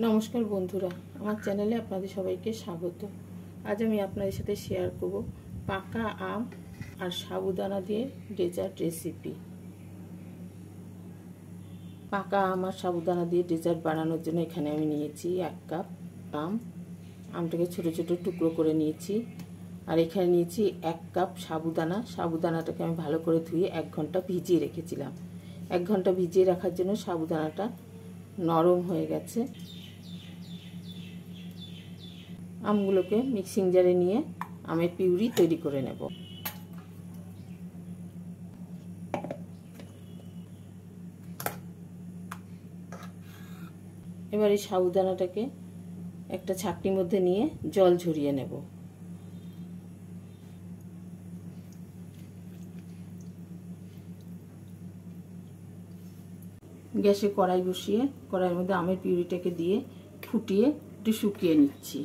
নমস্কার বন্ধুরা, আমার চ্যানেলে আপনাদের সবাইকে স্বাগত। আজ আমি আপনাদের সাথে শেয়ার করব পাকা আম আর সাবুদানা দিয়ে ডেজার্ট রেসিপি। পাকা আম আর সাবুদানা দিয়ে ডেজার্ট বানানোর জন্য এখানে আমি নিয়েছি 1 কাপ আম। আমটাকে ছোট ছোট টুকরো করে নিয়েছি। আর এখানে নিয়েছি 1 কাপ সাবুদানা। সাবুদানাটাকে আমি ভালো করে ধুয়ে 1 ঘন্টা ভিজিয়ে রেখেছিলাম। 1 ঘন্টা ভিজিয়ে রাখার জন্য সাবুদানাটা নরম হয়ে গেছে। আমগুলোকে মিক্সিং জারে নিয়ে আমের পিউরি তৈরি করে নেব। এবার এই সাবুদানাটাকে একটা ছাঁকনির মধ্যে নিয়ে জল ঝরিয়ে নেব। গ্যাসে কড়াই বসিয়ে কড়াইয়ের মধ্যে আমের পিউরিটাকে দিয়ে ফুটিয়ে একটু শুকিয়ে নিচ্ছি।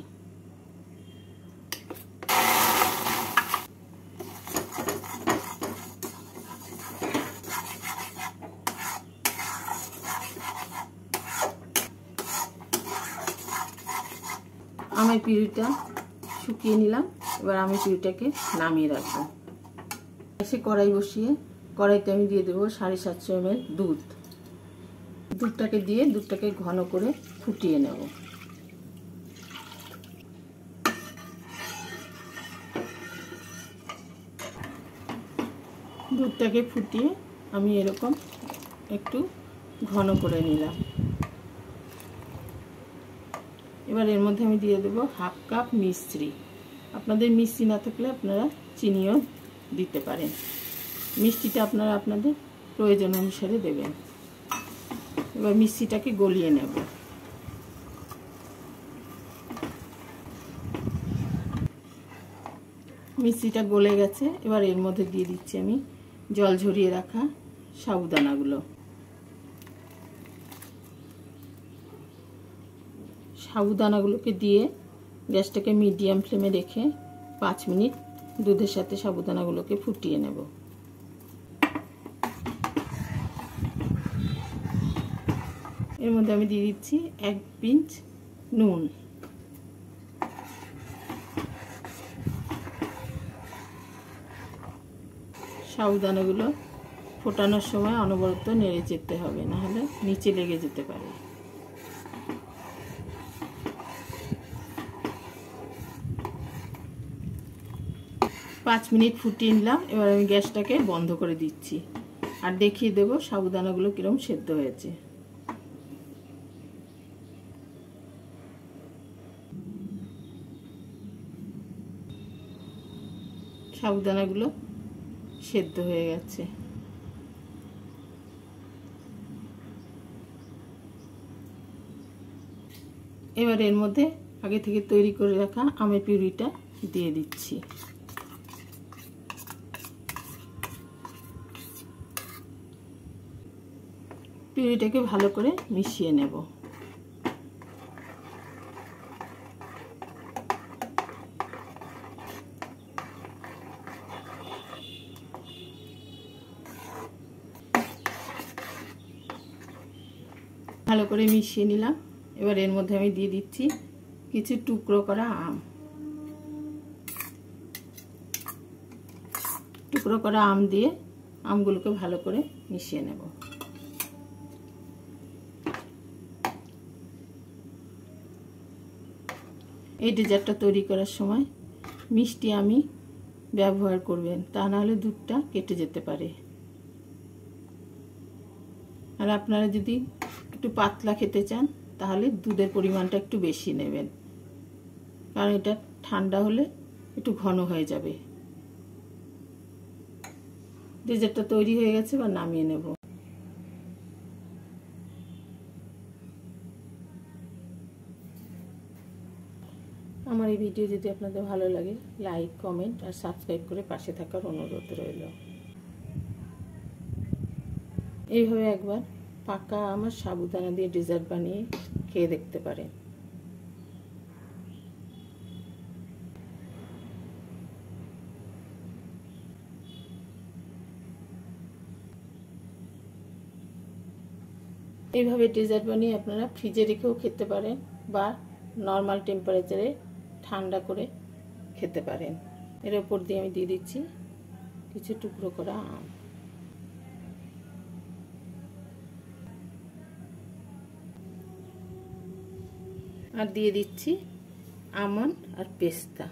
আমের পিউরিটা শুকিয়ে নিলাম। এবার আমের পিউরিটাকে নামিয়ে রাখবো। গ্যাসে কড়াই বসিয়ে কড়াইতে আমি দিয়ে দেবো 750 ml দুধ। দুধটাকে দিয়ে দুধটাকে ঘন করে ফুটিয়ে নেব। দুধটাকে ফুটিয়ে আমি এরকম একটু ঘন করে নিলাম। এবার এর মধ্যে আমি দিয়ে দেবো 1/2 কাপ মিশ্রি। আপনাদের মিষ্টি না থাকলে আপনারা চিনিও দিতে পারেন। মিষ্টিটা আপনারা আপনাদের প্রয়োজন অনুসারে দেবেন। এবার মিষ্টিটাকে গলিয়ে নেব। মিষ্টিটা গলে গেছে। এবার এর মধ্যে দিয়ে দিচ্ছি আমি জল ঝরিয়ে রাখা সাবুদানাগুলো। সাবুদানাগুলোকে দিয়ে গ্যাসটাকে মিডিয়াম ফ্লেমে রেখে 5 মিনিট দুধের সাথে সাবুদানাগুলোকে ফুটিয়ে নেব। এর মধ্যে আমি দিয়ে দিচ্ছি 1 পিঞ্চ নুন। সাবুদানাগুলো ফোটানোর সময় অনবরত নেড়ে যেতে হবে, নাহলে নিচে লেগে যেতে পারে। পাঁচ মিনিট ফুটিয়ে নিলাম। এবার আমি গ্যাসটাকে বন্ধ করে দিচ্ছি আর দেখিয়ে দেবো সাবুদানাগুলো কিরকম সেদ্ধ হয়েছে। সাবুদানাগুলো সেদ্ধ হয়ে গেছে। এবার এর মধ্যে আগে থেকে তৈরি করে রাখা আমের পিউরিটা দিয়ে দিচ্ছি। পিউরিটাকে ভালো করে মিশিয়ে নেব। ভালো করে মিশিয়ে নিলাম। এবার এর মধ্যে আমি দিয়ে দিচ্ছি কিছু টুকরো করা আম। টুকরো করা আম দিয়ে আমগুলোকে ভালো করে মিশিয়ে নেব। এই ডেজার্টটা তৈরি করার সময় মিষ্টি আমি ব্যবহার করবেন, তা নাহলে দুধটা কেটে যেতে পারে। আর আপনারা যদি একটু পাতলা খেতে চান তাহলে দুধের পরিমাণটা একটু বেশি নেবেন, কারণ এটা ঠান্ডা হলে একটু ঘন হয়ে যাবে। ডেজার্টটা তৈরি হয়ে গেছে, বা নামিয়ে নেব। আমার এই ভিডিও যদি আপনাদের ভালো লাগে, লাইক, কমেন্ট আর সাবস্ক্রাইব করে পাশে থাকার অনুরোধ রইল। এইভাবে একবার পাকা আমার সাবুদানা দিয়ে ডেজার্ট বানিয়ে খেয়ে দেখতে পারেন। এইভাবে ডেজার্ট বানিয়ে আপনারা ফ্রিজে রেখেও খেতে পারেন বা নর্মাল টেম্পারেচারে ঠান্ডা করে খেতে পারেন। এর ওপর দিয়ে আমি দিয়ে দিচ্ছি কিছু টুকরো করা আম। আর দিয়ে দিচ্ছি আমন্ড আর পেস্তা।